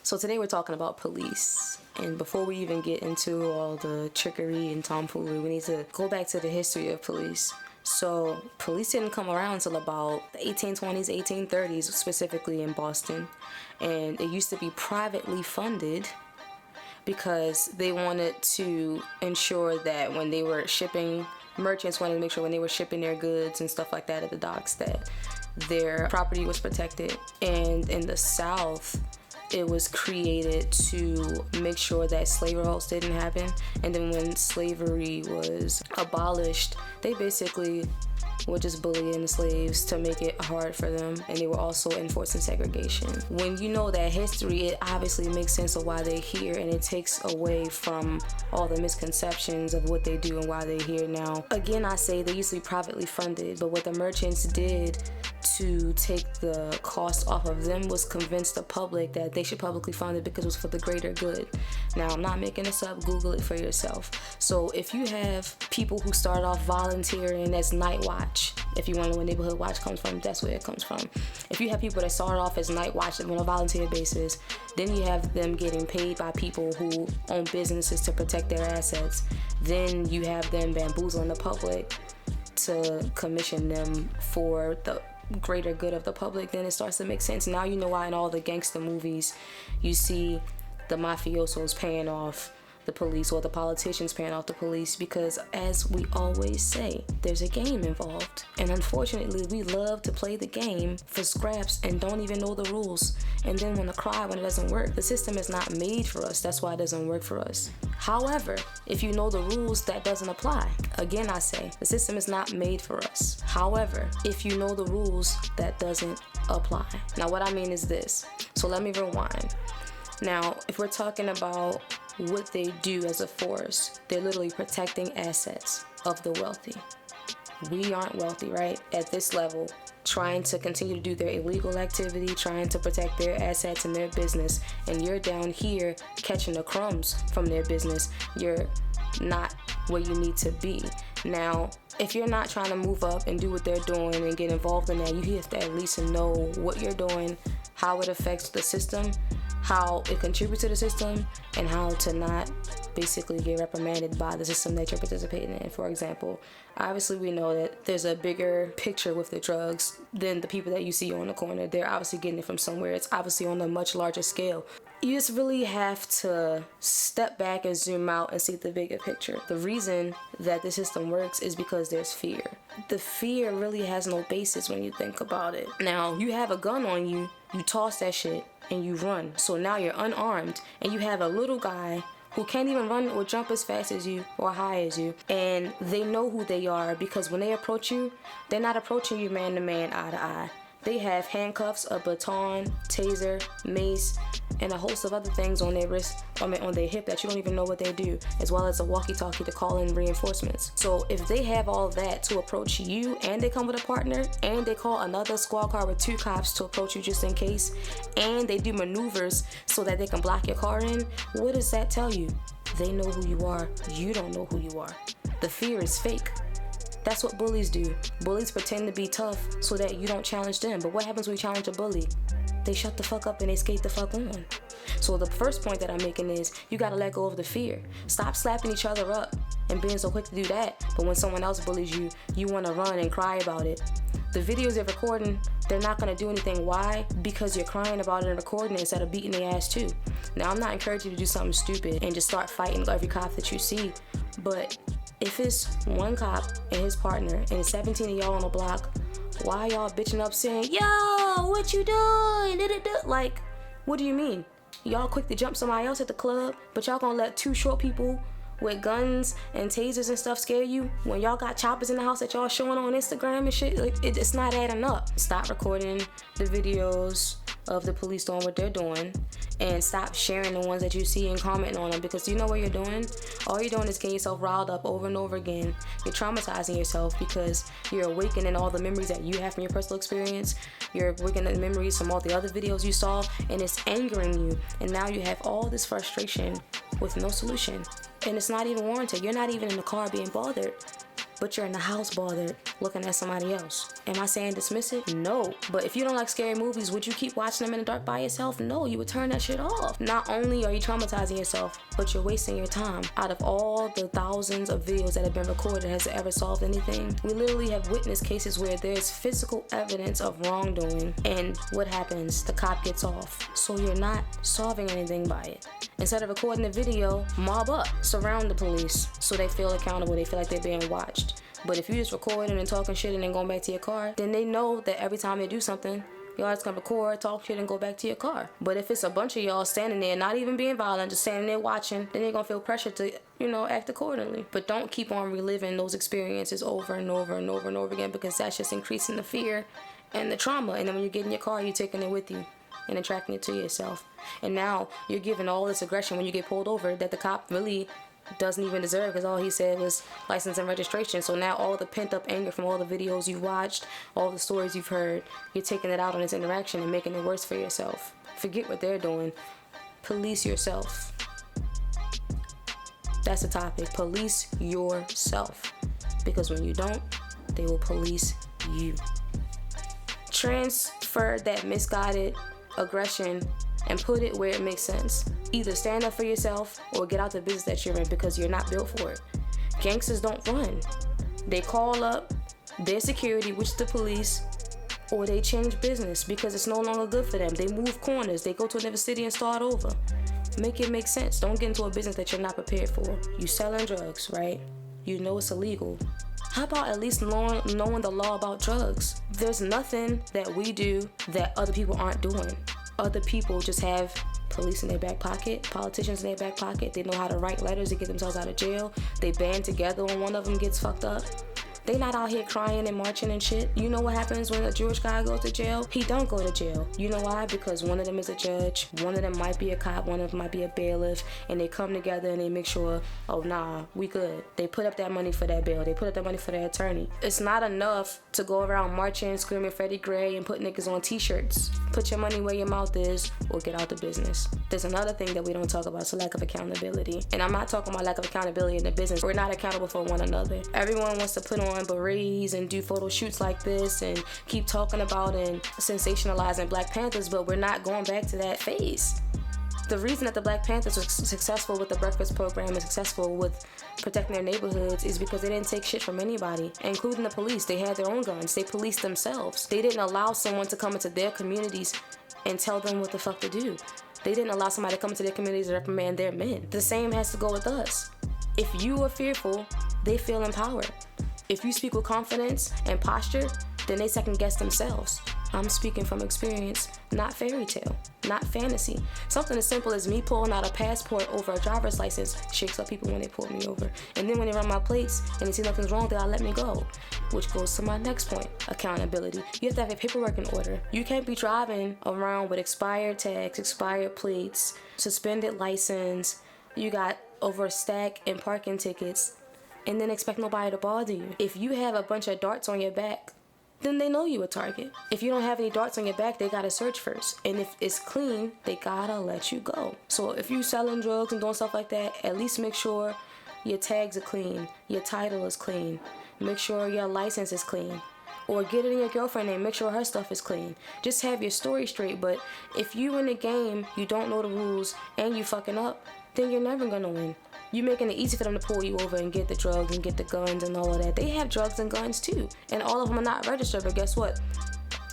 So today we're talking about police. And before we even get into all the trickery and tomfoolery, we need to go back to the history of police. So police didn't come around until about the 1820s, 1830s, specifically in Boston. And it used to be privately funded because they wanted to ensure that when they were shipping, merchants wanted to make sure when they were shipping their goods and stuff like that at the docks that their property was protected. And in the South, it was created to make sure that slave revolts didn't happen. And then when slavery was abolished, they basically were just bullying the slaves to make it hard for them, and they were also enforcing segregation. When you know that history, it obviously makes sense of why they're here, and it takes away from all the misconceptions of what they do and why they're here now. Again, I say they used to be privately funded, but what the merchants did to take the cost off of them was convince the public that they should publicly fund it because it was for the greater good. Now, I'm not making this up, Google it for yourself. So if you have people who start off volunteering as night watch, if you wonder where neighborhood watch comes from, that's where it comes from. If you have people that start off as night watch on a volunteer basis, then you have them getting paid by people who own businesses to protect their assets. Then you have them bamboozling the public to commission them for the greater good of the public. Then it starts to make sense. Now you know why in all the gangster movies you see the mafiosos paying off the police or the politicians paying off the police, because as we always say, there's a game involved, and unfortunately we love to play the game for scraps and don't even know the rules, and then want to cry when it doesn't work. The system is not made for us, that's why it doesn't work for us. However, if you know the rules, that doesn't apply. Again, I say the system is not made for us. However, if you know the rules, that doesn't apply. Now what I mean is this, so let me rewind. Now, if we're talking about what they do as a force, they're literally protecting assets of the wealthy. We aren't wealthy, right? At this level, trying to continue to do their illegal activity, trying to protect their assets and their business, and you're down here catching the crumbs from their business. You're not where you need to be. Now, if you're not trying to move up and do what they're doing and get involved in that, you have to at least know what you're doing, how it affects the system, how it contributes to the system, and how to not basically get reprimanded by the system that you're participating in. For example, obviously we know that there's a bigger picture with the drugs than the people that you see on the corner. They're obviously getting it from somewhere. It's obviously on a much larger scale. You just really have to step back and zoom out and see the bigger picture. The reason that the system works is because there's fear. The fear really has no basis when you think about it. Now, you have a gun on you, you toss that shit, and you run. So now you're unarmed, and you have a little guy who can't even run or jump as fast as you or high as you, and they know who they are, because when they approach you, they're not approaching you man to man, eye to eye. They have handcuffs, a baton, taser, mace, and a host of other things on their wrist, on their hip that you don't even know what they do, as well as a walkie-talkie to call in reinforcements. So if they have all that to approach you, and they come with a partner, and they call another squad car with 2 cops to approach you just in case, and they do maneuvers so that they can block your car in, what does that tell you? They know who you are. You don't know who you are. The fear is fake. That's what bullies do. Bullies pretend to be tough so that you don't challenge them. But what happens when you challenge a bully? They shut the fuck up and they skate the fuck on. So the first point that I'm making is you gotta let go of the fear. Stop slapping each other up and being so quick to do that. But when someone else bullies you, you wanna run and cry about it. The videos they're recording, they're not gonna do anything. Why? Because you're crying about it and recording it instead of beating their ass too. Now, I'm not encouraging you to do something stupid and just start fighting every cop that you see. But if it's one cop and his partner and it's 17 of y'all on the block, why y'all bitching up saying, yo, what you doing? Like, what do you mean? Y'all quick to jump somebody else at the club, but y'all gonna let 2 short people with guns and tasers and stuff scare you when y'all got choppers in the house that y'all showing on Instagram and shit? Like, it's not adding up. Stop recording the videos of the police doing what they're doing, and stop sharing the ones that you see and commenting on them, because you know what you're doing? All you're doing is getting yourself riled up over and over again. You're traumatizing yourself because you're awakening all the memories that you have from your personal experience. You're awakening the memories from all the other videos you saw, and it's angering you. And now you have all this frustration with no solution. And it's not even warranted. You're not even in the car being bothered, but you're in the house bothered, looking at somebody else. Am I saying dismiss it? No. But if you don't like scary movies, would you keep watching them in the dark by yourself? No, you would turn that shit off. Not only are you traumatizing yourself, but you're wasting your time. Out of all the thousands of videos that have been recorded, has it ever solved anything? We literally have witnessed cases where there's physical evidence of wrongdoing, and what happens? The cop gets off. So you're not solving anything by it. Instead of recording the video, mob up, surround the police so they feel accountable, they feel like they're being watched. But if you just recording and talking shit and then going back to your car, then they know that every time they do something, y'all just gonna record, talk shit, and go back to your car. But if it's a bunch of y'all standing there, not even being violent, just standing there watching, then you're gonna feel pressure to, act accordingly. But don't keep on reliving those experiences over and over and over and over again, because that's just increasing the fear and the trauma. And then when you get in your car, you're taking it with you and attracting it to yourself. And now you're giving all this aggression when you get pulled over that the cop really doesn't even deserve, because all he said was license and registration. So now all the pent up anger from all the videos you've watched, all the stories you've heard, you're taking it out on this interaction and making it worse for yourself. Forget what they're doing. Police yourself. That's the topic. Police yourself. Because when you don't, they will police you. Transfer that misguided aggression and put it where it makes sense. Either stand up for yourself or get out the business that you're in, because you're not built for it. Gangsters don't run. They call up their security, which is the police, or they change business because it's no longer good for them. They move corners. They go to another city and start over. Make it make sense. Don't get into a business that you're not prepared for. You selling drugs, right? You know it's illegal. How about at least knowing the law about drugs? There's nothing that we do that other people aren't doing. Other people just have police in their back pocket, politicians in their back pocket. They know how to write letters to get themselves out of jail. They band together when one of them gets fucked up. They not out here crying and marching and shit. You know what happens when a Jewish guy goes to jail? He don't go to jail. You know why? Because one of them is a judge, one of them might be a cop, one of them might be a bailiff, and they come together and they make sure, oh nah, we good. They put up that money for that bail. They put up that money for their attorney. It's not enough to go around marching, screaming Freddie Gray and put niggas on t-shirts. Put your money where your mouth is or get out the business. There's another thing that we don't talk about, it's a lack of accountability. And I'm not talking about lack of accountability in the business. We're not accountable for one another. Everyone wants to put on berets and do photo shoots like this and keep talking about and sensationalizing Black Panthers, but we're not going back to that phase. The reason that the Black Panthers were successful with the breakfast program and successful with protecting their neighborhoods is because they didn't take shit from anybody, including the police. They had their own guns. They policed themselves. They didn't allow someone to come into their communities and tell them what the fuck to do. They didn't allow somebody to come into their communities and reprimand their men. The same has to go with us. If you are fearful, they feel empowered. If you speak with confidence and posture, then they second guess themselves. I'm speaking from experience, not fairy tale, not fantasy. Something as simple as me pulling out a passport over a driver's license shakes up people when they pull me over. And then when they run my plates and they see nothing's wrong, they'll let me go. Which goes to my next point, accountability. You have to have your paperwork in order. You can't be driving around with expired tags, expired plates, suspended license. You got over a stack in parking tickets and then expect nobody to bother you. If you have a bunch of darts on your back, then they know you a target. If you don't have any darts on your back, they gotta search first. And if it's clean, they gotta let you go. So if you selling drugs and doing stuff like that, at least make sure your tags are clean, your title is clean, make sure your license is clean. Or get it in your girlfriend's name, make sure her stuff is clean. Just have your story straight. But if you in the game, you don't know the rules, and you fucking up, then you're never gonna win. You're making it easy for them to pull you over and get the drugs and get the guns and all of that. They have drugs and guns too. And all of them are not registered, but guess what?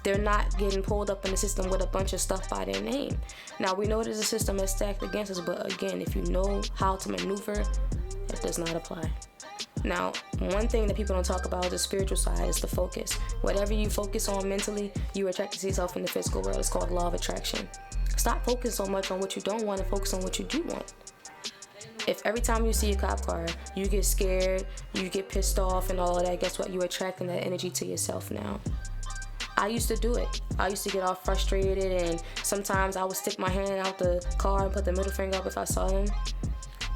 They're not getting pulled up in the system with a bunch of stuff by their name. Now, we know there's a system that's stacked against us, but again, if you know how to maneuver, it does not apply. Now, one thing that people don't talk about is the spiritual side, is the focus. Whatever you focus on mentally, you attract to yourself in the physical world. It's called law of attraction. Stop focusing so much on what you don't want and focus on what you do want. If every time you see a cop car, you get scared, you get pissed off and all of that, guess what? You're attracting that energy to yourself now. I used to do it. I used to get all frustrated, and sometimes I would stick my hand out the car and put the middle finger up if I saw them.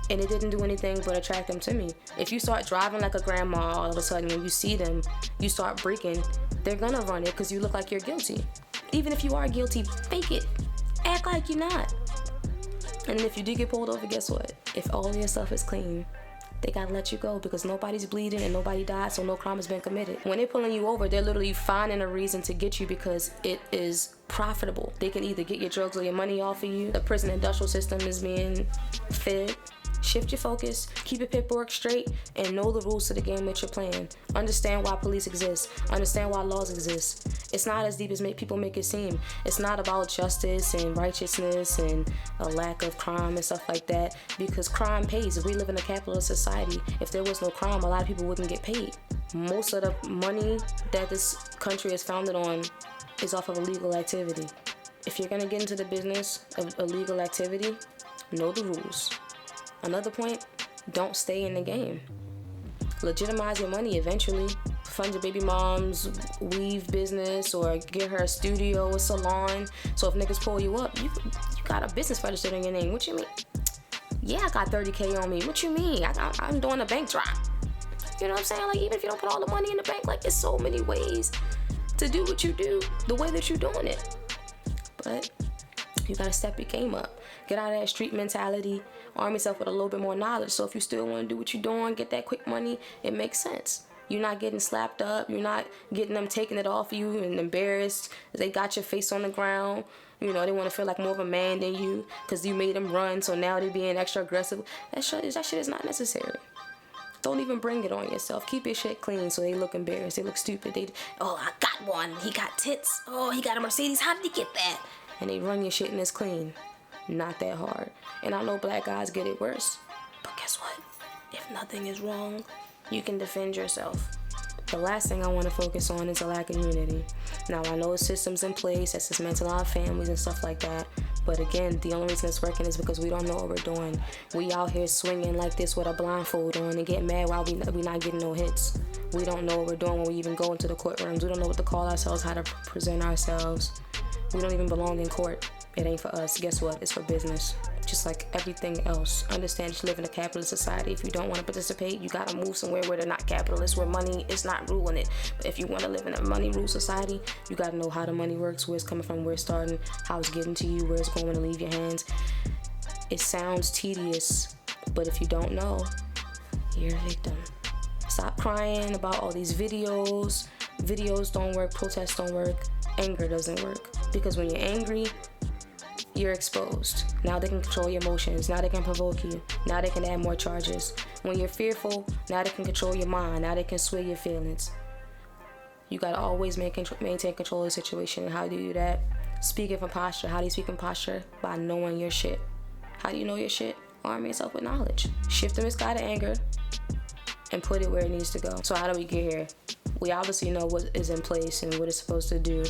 And it didn't do anything but attract them to me. If you start driving like a grandma, all of a sudden when you see them, you start braking, they're gonna run it because you look like you're guilty. Even if you are guilty, fake it. Act like you're not. And if you do get pulled over, guess what? If all your stuff is clean, they gotta let you go because nobody's bleeding and nobody died, so no crime has been committed. When they're pulling you over, they're literally finding a reason to get you because it is profitable. They can either get your drugs or your money off of you. The prison industrial system is being fed. Shift your focus, keep your paperwork straight, and know the rules to the game that you're playing. Understand why police exist. Understand why laws exist. It's not as deep as people make it seem. It's not about justice and righteousness and a lack of crime and stuff like that, because crime pays. If we live in a capitalist society, if there was no crime, a lot of people wouldn't get paid. Most of the money that this country is founded on is off of illegal activity. If you're gonna get into the business of illegal activity, know the rules. Another point, don't stay in the game. Legitimize your money eventually. Fund your baby mom's weave business or get her a studio, a salon. So if niggas pull you up, you got a business registered in your name. What you mean? Yeah, I got 30K on me. What you mean? I'm doing a bank drop. You know what I'm saying? Like, even if you don't put all the money in the bank, like, there's so many ways to do what you do the way that you're doing it. But you gotta step your game up. Get out of that street mentality. Arm yourself with a little bit more knowledge. So if you still want to do what you're doing, get that quick money, it makes sense. You're not getting slapped up. You're not getting them taking it off you and embarrassed. They got your face on the ground. You know, they want to feel like more of a man than you because you made them run. So now they're being extra aggressive. That shit is not necessary. Don't even bring it on yourself. Keep your shit clean so they look embarrassed. They look stupid. Oh, I got one. He got tits. Oh, he got a Mercedes. How did he get that? And they run your shit and it's clean. Not that hard. And I know black guys get it worse. But guess what? If nothing is wrong, you can defend yourself. The last thing I want to focus on is a lack of unity. Now, I know systems in place that's dismantling our families and stuff like that. But again, the only reason it's working is because we don't know what we're doing. We out here swinging like this with a blindfold on and get mad while we not getting no hits. We don't know what we're doing when we even go into the courtrooms. We don't know what to call ourselves, how to present ourselves. We don't even belong in court. It ain't for us. Guess what? It's for business. Just like everything else. Understand that you live in a capitalist society. If you don't want to participate, you gotta move somewhere where they're not capitalists, where money is not ruling it. But if you want to live in a money rule society, you gotta know how the money works, where it's coming from, where it's starting, how it's getting to you, where it's going to leave your hands. It sounds tedious, but if you don't know, you're a victim. Stop crying about all these videos. Videos don't work, protests don't work, anger doesn't work. Because when you're angry, you're exposed. Now they can control your emotions. Now they can provoke you. Now they can add more charges. When you're fearful, now they can control your mind. Now they can sway your feelings. You gotta always maintain control of the situation. And how do you do that? Speaking from posture. How do you speak in posture? By knowing your shit. How do you know your shit? Arm yourself with knowledge. Shift the misguided anger and put it where it needs to go. So how do we get here? We obviously know what is in place and what it's supposed to do.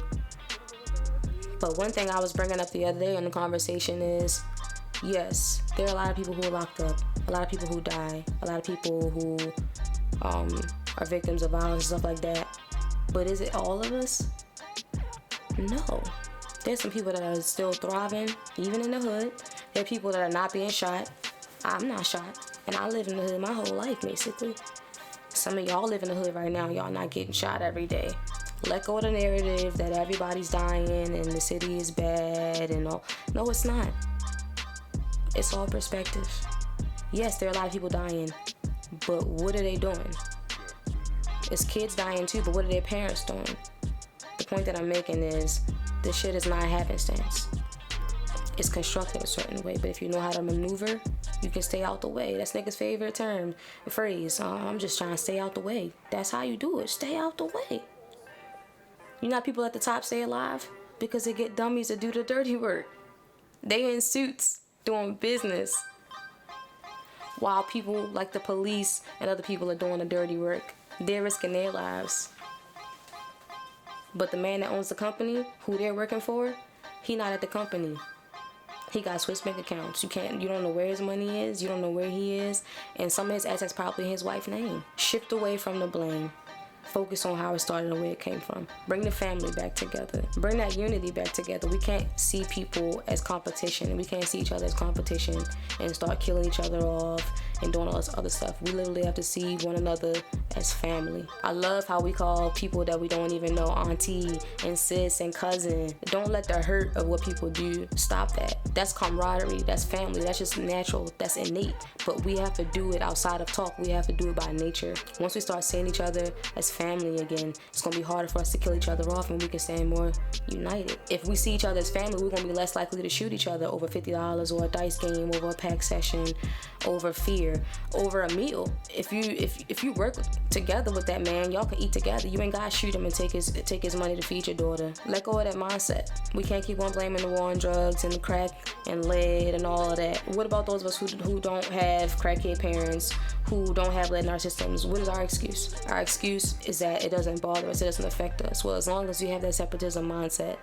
But one thing I was bringing up the other day in the conversation is, yes, there are a lot of people who are locked up, a lot of people who die, a lot of people who are victims of violence and stuff like that. But is it all of us? No. There's some people that are still thriving, even in the hood. There are people that are not being shot. I'm not shot, and I live in the hood my whole life, basically. Some of y'all live in the hood right now. Y'all not getting shot every day. Let go of the narrative that everybody's dying and the city is bad and all. No, it's not. It's all perspective. Yes, there are a lot of people dying, but what are they doing? It's kids dying too, but what are their parents doing? The point that I'm making is this shit is not happenstance. It's constructed a certain way, but if you know how to maneuver, you can stay out the way. That's niggas' favorite phrase. I'm just trying to stay out the way. That's how you do it. Stay out the way. You know how people at the top stay alive? Because they get dummies to do the dirty work. They in suits doing business while people like the police and other people are doing the dirty work. They're risking their lives. But the man that owns the company, who they're working for, he not at the company. He got Swiss bank accounts. You don't know where his money is. You don't know where he is. And some of his assets probably his wife's name. Shift away from the blame. Focus on how it started and where it came from. Bring the family back together. Bring that unity back together. We can't see people as competition. We can't see each other as competition and start killing each other off and doing all this other stuff. We literally have to see one another as family. I love how we call people that we don't even know auntie and sis and cousin. Don't let the hurt of what people do stop that. That's camaraderie, that's family, that's just natural, that's innate. But we have to do it outside of talk. We have to do it by nature. Once we start seeing each other as family again, it's gonna be harder for us to kill each other off, and we can stand more united. If we see each other as family, we're gonna be less likely to shoot each other over $50 or a dice game, over a pack session, over fear, over a meal. If you work together with that man, y'all can eat together. You ain't gotta shoot him and take his money to feed your daughter. Let go of that mindset. We can't keep on blaming the war on drugs and the crack and lead and all of that. What about those of us who don't have crackhead parents, who don't have lead in our systems? What is our excuse? Our excuse is that it doesn't bother us, it doesn't affect us. Well, as long as you have that separatism mindset,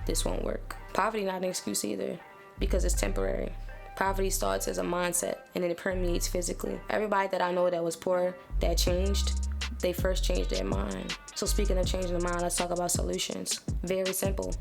this won't work. Poverty not an excuse either, because it's temporary. Poverty starts as a mindset and then it permeates physically. Everybody that I know that was poor, that changed, they first changed their mind. So speaking of changing the mind, let's talk about solutions. Very simple.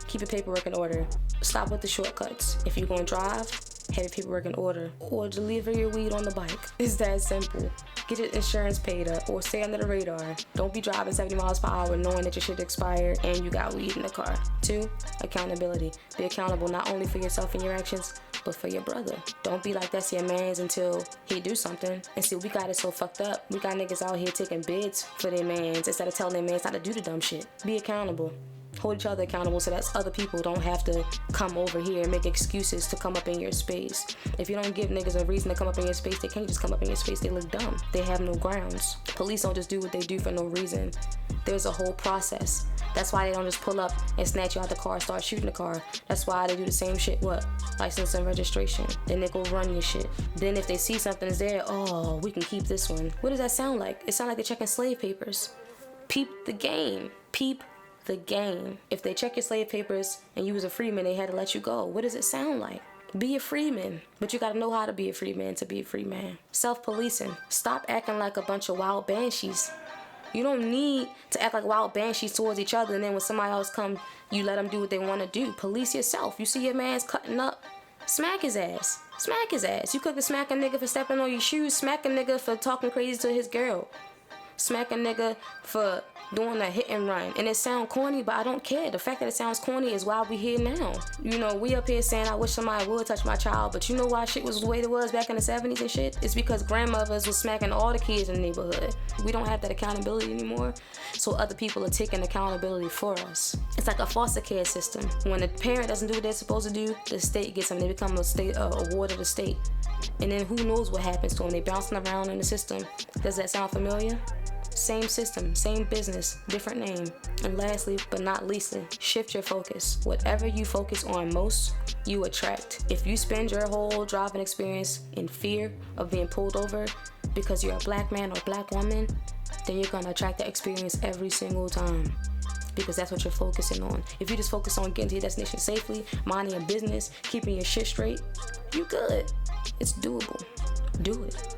Keep your paperwork in order. Stop with the shortcuts. If you're gonna drive, have your paperwork in order, or deliver your weed on the bike. It's that simple. Get your insurance paid up, or stay under the radar. Don't be driving 70 miles per hour knowing that your shit expired and you got weed in the car. 2, accountability. Be accountable not only for yourself and your actions, but for your brother. Don't be like that's your man's until he do something. And see, we got it so fucked up. We got niggas out here taking bids for their mans instead of telling their mans not to do the dumb shit. Be accountable. Hold each other accountable so that other people don't have to come over here and make excuses to come up in your space. If you don't give niggas a reason to come up in your space, they can't just come up in your space. They look dumb. They have no grounds. Police don't just do what they do for no reason. There's a whole process. That's why they don't just pull up and snatch you out the car and start shooting the car. That's why they do the same shit. What? License and registration. Then they go run your shit. Then if they see something is there, oh, we can keep this one. What does that sound like? It sounds like they're checking slave papers. Peep the game. Peep the game. If they check your slave papers and you was a freeman, they had to let you go. What does it sound like? Be a free man, but you gotta know how to be a free man to be a free man. Self-policing. Stop acting like a bunch of wild banshees. You don't need to act like wild banshees towards each other, and then when somebody else comes, you let them do what they want to do. Police yourself. You see your man's cutting up, smack his ass. Smack his ass. You could smack a nigga for stepping on your shoes. Smack a nigga for talking crazy to his girl. Smack a nigga for doing a hit and run. And it sounds corny, but I don't care. The fact that it sounds corny is why we here now. You know, we up here saying I wish somebody would touch my child, but you know why shit was the way it was back in the 70s and shit? It's because grandmothers was smacking all the kids in the neighborhood. We don't have that accountability anymore, so other people are taking accountability for us. It's like a foster care system. When the parent doesn't do what they're supposed to do, the state gets them. They become a state award of the state. And then who knows what happens to them? They bouncing around in the system. Does that sound familiar? Same system, same business, different name. And lastly, but not leastly, shift your focus. Whatever you focus on most, you attract. If you spend your whole driving experience in fear of being pulled over because you're a black man or black woman, then you're gonna attract that experience every single time. Because that's what you're focusing on. If you just focus on getting to your destination safely, minding your business, keeping your shit straight, you good. It's doable. Do it.